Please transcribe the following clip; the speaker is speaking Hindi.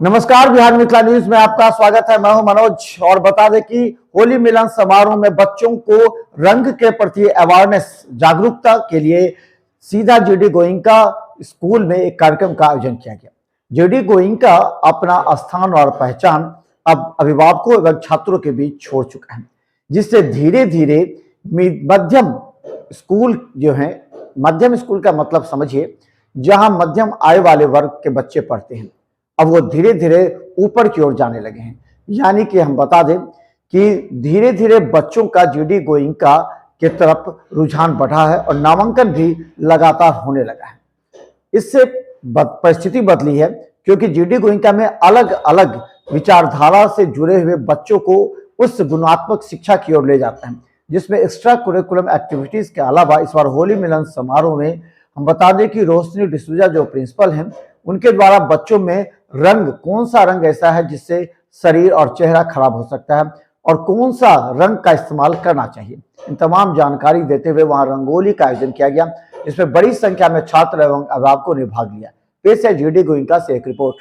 नमस्कार, बिहार मिथिला न्यूज में आपका स्वागत है। मैं हूं मनोज और बता दें कि होली मिलन समारोह में बच्चों को रंग के प्रति अवेयरनेस जागरूकता के लिए सीधा जीडी गोइंका स्कूल में एक कार्यक्रम का आयोजन किया गया। जीडी गोइंका अपना स्थान और पहचान अब अभिभावकों एवं छात्रों के बीच छोड़ चुका है, जिससे धीरे धीरे मध्यम स्कूल जो है, मध्यम स्कूल का मतलब समझिए जहां मध्यम आय वाले वर्ग के बच्चे पढ़ते हैं, अब वो धीरे धीरे ऊपर की ओर जाने लगे हैं। यानी कि हम बता दें कि धीरे धीरे बच्चों का जीडी गोइंका के तरफ रुझान बढ़ा है और नामांकन भी लगातार होने लगा है। इससे परिस्थिति बदली है क्योंकि जीडी गोइंका में अलग अलग विचारधारा से जुड़े हुए बच्चों को उस गुणात्मक शिक्षा की ओर ले जाता है, जिसमें एक्स्ट्रा करिकुलम एक्टिविटीज के अलावा इस बार होली मिलन समारोह में हम बता दें कि रोशनी डिसूजा जो प्रिंसिपल हैं, उनके द्वारा बच्चों में रंग, कौन सा रंग ऐसा है जिससे शरीर और चेहरा खराब हो सकता है और कौन सा रंग का इस्तेमाल करना चाहिए, इन तमाम जानकारी देते हुए वहां रंगोली का आयोजन किया गया, जिसमें बड़ी संख्या में छात्र एवं अभिभावकों ने भाग लिया। पेश है जीडी गोइंका से एक रिपोर्ट।